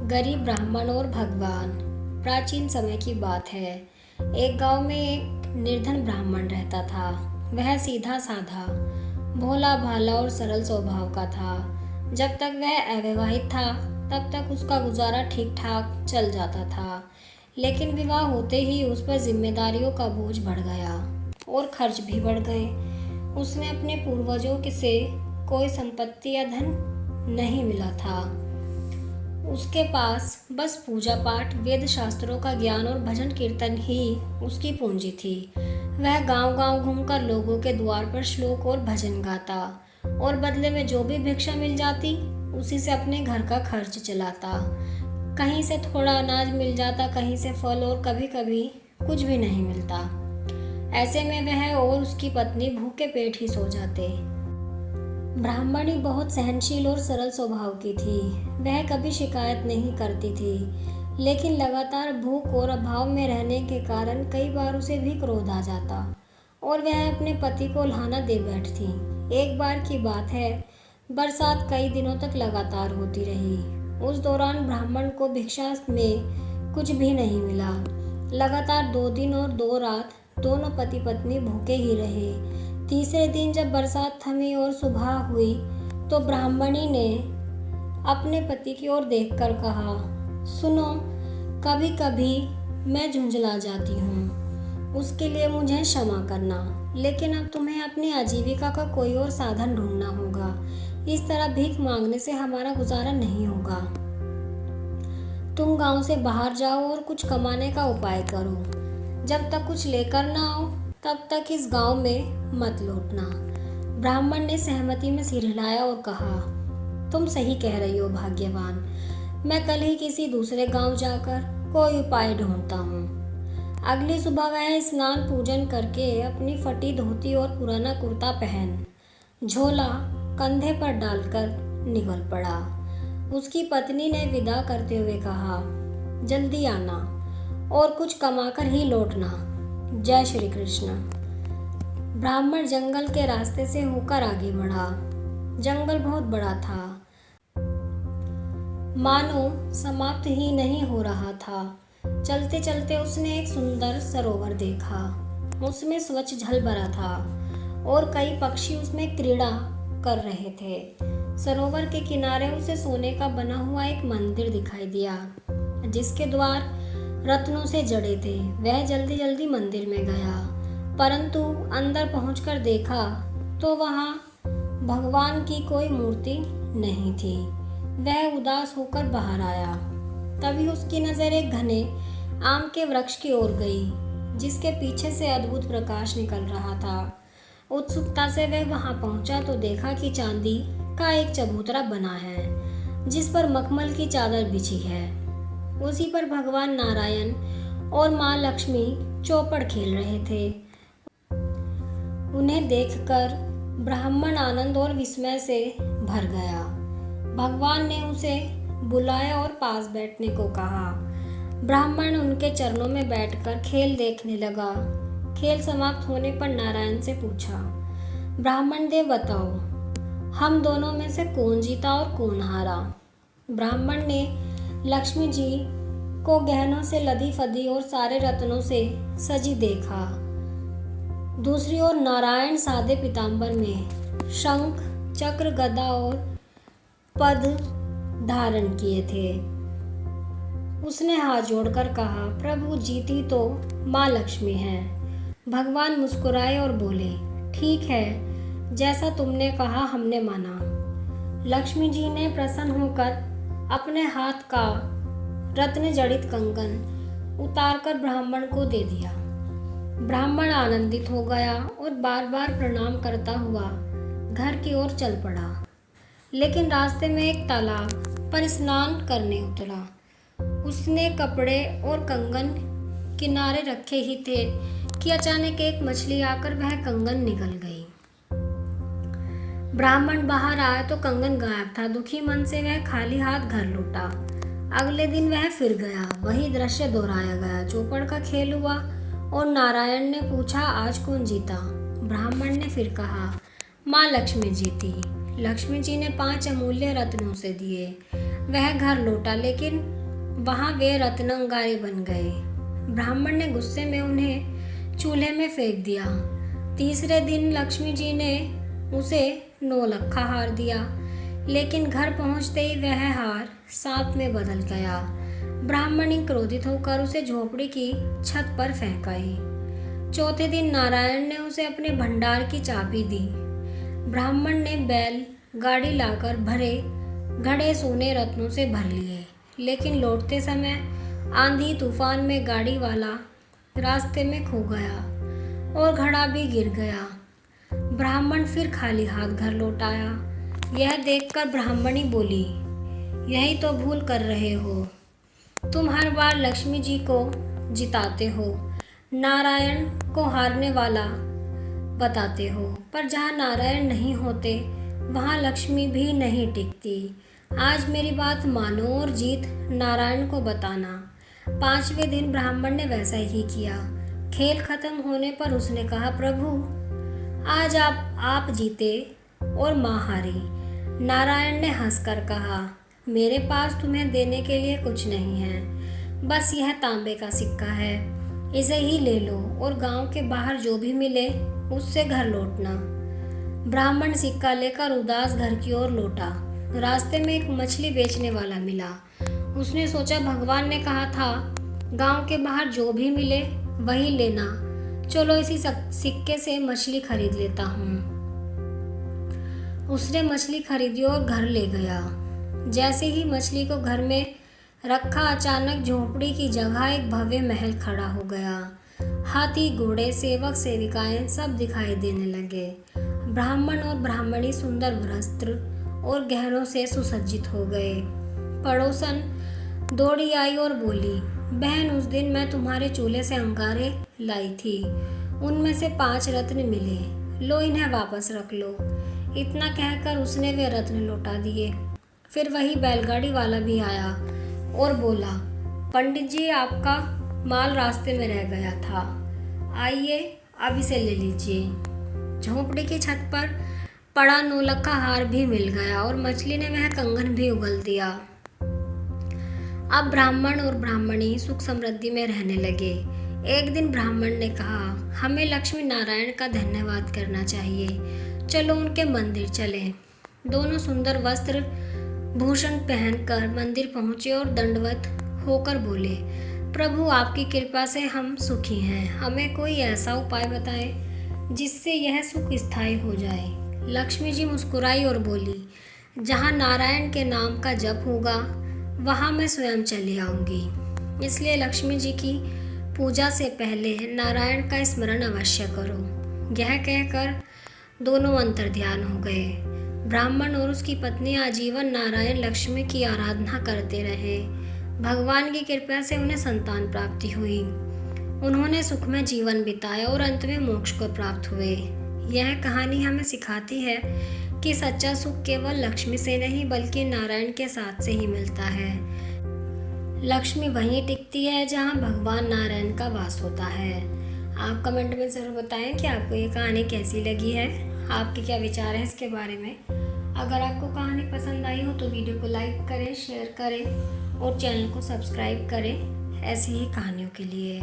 गरीब ब्राह्मण और भगवान। प्राचीन समय की बात है। एक गांव में एक निर्धन ब्राह्मण रहता था। वह सीधा साधा, भोला भाला और सरल स्वभाव का था। जब तक वह अविवाहित था तब तक उसका गुजारा ठीक ठाक चल जाता था, लेकिन विवाह होते ही उस पर जिम्मेदारियों का बोझ बढ़ गया और खर्च भी बढ़ गए। उसने अपने पूर्वजों से कोई संपत्ति या धन नहीं मिला था। उसके पास बस पूजा पाठ, वेद शास्त्रों का ज्ञान और भजन कीर्तन ही उसकी पूंजी थी। वह गांव-गांव घूमकर लोगों के द्वार पर श्लोक और भजन गाता और बदले में जो भी भिक्षा मिल जाती उसी से अपने घर का खर्च चलाता। कहीं से थोड़ा अनाज मिल जाता, कहीं से फल, और कभी-कभी कुछ भी नहीं मिलता। ऐसे में वह और उसकी पत्नी भूखे पेट ही सो जाते। ब्राह्मणी बहुत सहनशील और सरल स्वभाव की थी। वह कभी शिकायत नहीं करती थी, लेकिन लगातार भूख और अभाव में रहने के कारण कई बार उसे भी क्रोध आ जाता और वह अपने पति को उल्हाना दे बैठती। एक बार की बात है, बरसात कई दिनों तक लगातार होती रही। उस दौरान ब्राह्मण को भिक्षा में कुछ भी नहीं मिला। लगातार 2 दिन और 2 रात दोनों पति पत्नी भूखे ही रहे। तीसरे दिन जब बरसात थमी और सुबह हुई तो ब्राह्मणी ने अपने पति की ओर देखकर कहा, सुनो, कभी कभी मैं झुंझला जाती हूँ, उसके लिए मुझे क्षमा करना, लेकिन अब तुम्हें अपनी आजीविका का कोई और साधन ढूंढना होगा। इस तरह भीख मांगने से हमारा गुजारा नहीं होगा। तुम गांव से बाहर जाओ और कुछ कमाने का उपाय करो। जब तक कुछ लेकर ना आओ तब तक इस गांव में मत लौटना। ब्राह्मण ने सहमति में सिर हिलाया और कहा, तुम सही कह रही हो भाग्यवान। मैं कल ही किसी दूसरे गांव जाकर कोई उपाय ढूंढता हूँ। अगली सुबह वह स्नान पूजन करके अपनी फटी धोती और पुराना कुर्ता पहन झोला कंधे पर डालकर निकल पड़ा। उसकी पत्नी ने विदा करते हुए कहा, जल्दी आना और कुछ कमाकर ही लौटना। जय श्री कृष्ण। ब्राह्मण जंगल के रास्ते से होकर आगे बढ़ा। जंगल बहुत बड़ा था, मानो समाप्त ही नहीं हो रहा था। चलते चलते उसने एक सुंदर सरोवर देखा। उसमें स्वच्छ जल भरा था और कई पक्षी उसमें क्रीड़ा कर रहे थे। सरोवर के किनारे उसे सोने का बना हुआ एक मंदिर दिखाई दिया, जिसके द्वार रत्नों से जड़े थे। वह जल्दी जल्दी मंदिर में गया, परंतु अंदर पहुंचकर देखा तो वहां भगवान की कोई मूर्ति नहीं थी। वह उदास होकर बाहर आया। तभी उसकी नजर एक घने आम के वृक्ष की ओर गई, जिसके पीछे से अद्भुत प्रकाश निकल रहा था। उत्सुकता से वह वहां पहुंचा तो देखा कि चांदी का एक चबूतरा बना है, जिस पर मखमल की चादर बिछी है। उसी पर भगवान नारायण और माँ लक्ष्मी चौपड़ खेल रहे थे। उन्हें देखकर ब्राह्मण आनंद और विस्मय से भर गया। भगवान ने उसे बुलाया और पास बैठने को कहा। ब्राह्मण उनके चरणों में बैठकर खेल देखने लगा। खेल समाप्त होने पर नारायण से पूछा, ब्राह्मण देव बताओ, हम दोनों में से कौन जीता और कौन हारा? ब्राह्मण ने लक्ष्मी जी को गहनों से लदी फदी और सारे रत्नों से सजी देखा। दूसरी ओर नारायण सादे पीतांबर में शंख, चक्र, गदा और पद धारण किए थे। उसने हाथ जोड़कर कहा, प्रभु, जीती तो माँ लक्ष्मी है। भगवान मुस्कुराए और बोले, ठीक है, जैसा तुमने कहा हमने माना। लक्ष्मी जी ने प्रसन्न होकर अपने हाथ का रत्न जड़ित कंगन उतारकर ब्राह्मण को दे दिया। ब्राह्मण आनंदित हो गया और बार बार प्रणाम करता हुआ घर की ओर चल पड़ा। लेकिन रास्ते में एक तालाब पर स्नान करने उतरा। उसने कपड़े और कंगन किनारे रखे ही थे कि अचानक एक मछली आकर वह कंगन निगल गई। ब्राह्मण बाहर आया तो कंगन गायब था। दुखी मन से वह खाली हाथ घर लौटा। अगले दिन वह फिर गया। वही दृश्य दोहराया गया। चौपड़ का खेल हुआ और नारायण ने पूछा, आज कौन जीता? ब्राह्मण ने फिर कहा, माँ लक्ष्मी जीती। लक्ष्मी जी ने 5 अमूल्य रत्नों से दिए। वह घर लौटा, लेकिन वहाँ वे रत्न अंगारे बन गए। ब्राह्मण ने गुस्से में उन्हें चूल्हे में फेंक दिया। तीसरे दिन लक्ष्मी जी ने उसे 9 लखा हार दिया, लेकिन घर पहुंचते ही वह हार सांप में बदल गया। ब्राह्मणी क्रोधित होकर उसे झोपड़ी की छत पर फेंक आई। चौथे दिन नारायण ने उसे अपने भंडार की चाबी दी। ब्राह्मण ने बैल गाड़ी लाकर भरे घड़े सोने रत्नों से भर लिए, लेकिन लौटते समय आंधी तूफान में गाड़ी वाला रास्ते में खो गया और घड़ा भी गिर गया। ब्राह्मण फिर खाली हाथ घर लौट आया। यह देखकर ब्राह्मणी बोली, यही तो भूल कर रहे हो, तुम हर बार लक्ष्मी जी को जिताते हो, नारायण को हारने वाला बताते हो, पर जहाँ नारायण नहीं होते वहाँ लक्ष्मी भी नहीं टिकती। आज मेरी बात मानो और जीत नारायण को बताना। 5वें दिन ब्राह्मण ने वैसा ही किया। खेल खत्म होने पर उसने कहा, प्रभु आज आप जीते और माँ हारी। नारायण ने हंसकर कहा, मेरे पास तुम्हें देने के लिए कुछ नहीं है, बस यह तांबे का सिक्का है, इसे ही ले लो और गांव के बाहर जो भी मिले उससे घर लौटना। ब्राह्मण सिक्का लेकर उदास घर की ओर लौटा। रास्ते में एक मछली बेचने वाला मिला। उसने सोचा, भगवान ने कहा था गांव के बाहर जो भी मिले वही लेना, चलो इसी सिक्के से मछली खरीद लेता हूँ। उसने मछली खरीदी और घर ले गया। जैसे ही मछली को घर में रखा, अचानक झोपड़ी की जगह एक भव्य महल खड़ा हो गया। हाथी, घोड़े, सेवक सेविकाएं सब दिखाई देने लगे। ब्राह्मण और ब्राह्मणी सुंदर वस्त्र और गहनों से सुसज्जित हो गए। पड़ोसन दौड़ी आई और बोली, बहन उस दिन मैं तुम्हारे चूल्हे से अंगारे लाई थी, उनमें से 5 रत्न मिले, लो इन्हें वापस रख लो। इतना कहकर उसने वे रत्न लौटा दिए। फिर वही बैलगाड़ी वाला भी आया और बोला, पंडित जी आपका माल रास्ते में रह गया था, आइए अब इसे ले लीजिए। झोंपड़ी की छत पर पड़ा 9 लखा हार भी मिल गया और मछली ने वह कंगन भी उगल दिया। अब ब्राह्मण और ब्राह्मणी सुख समृद्धि में रहने लगे। एक दिन ब्राह्मण ने कहा, हमें लक्ष्मी नारायण का धन्यवाद करना चाहिए, चलो उनके मंदिर चलें। दोनों सुंदर वस्त्र भूषण पहनकर मंदिर पहुंचे और दंडवत होकर बोले, प्रभु आपकी कृपा से हम सुखी हैं, हमें कोई ऐसा उपाय बताएं जिससे यह सुख स्थायी हो जाए। लक्ष्मी जी मुस्कुराई और बोली, जहाँ नारायण के नाम का जप होगा वहाँ मैं स्वयं चली आऊँगी, इसलिए लक्ष्मी जी की पूजा से पहले नारायण का स्मरण अवश्य करो। यह कहकर दोनों अंतर्ध्यान हो गए। ब्राह्मण और उसकी पत्नी आजीवन नारायण लक्ष्मी की आराधना करते रहे। भगवान की कृपा से उन्हें संतान प्राप्ति हुई। उन्होंने सुखमय जीवन बिताया और अंत में मोक्ष को प्राप्त हुए। यह कहानी हमें सिखाती है कि सच्चा सुख केवल लक्ष्मी से नहीं बल्कि नारायण के साथ से ही मिलता है। लक्ष्मी वहीं टिकती है जहाँ भगवान नारायण का वास होता है। आप कमेंट में ज़रूर बताएं कि आपको ये कहानी कैसी लगी है, आपके क्या विचार हैं इसके बारे में। अगर आपको कहानी पसंद आई हो तो वीडियो को लाइक करें, शेयर करें और चैनल को सब्सक्राइब करें ऐसी ही कहानियों के लिए।